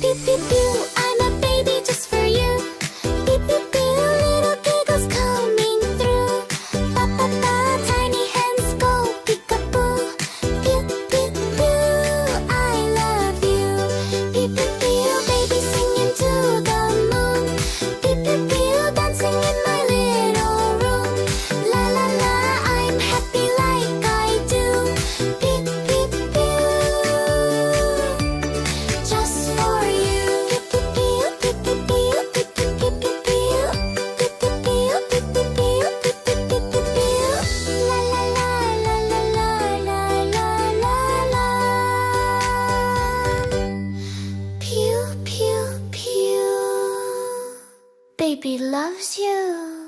Pew pew pew, I'm a baby just for you. Pew pew pew, little giggles coming through. Ba ba ba, tiny hands go peekaboo. Pew pew pew, I love you. Pew pew pew, baby singing to the moon. Pew pew pew, dancing in my little room. La la la, I'm happy like I do. Pew pew pew, just for you. Pew pew pew, pew pew pew, pew pew pew pew pew. Pew pew pew, pew pew pew, pew pew pew pew pew. La la la la la la la la la la. Pew pew pew. Baby loves you.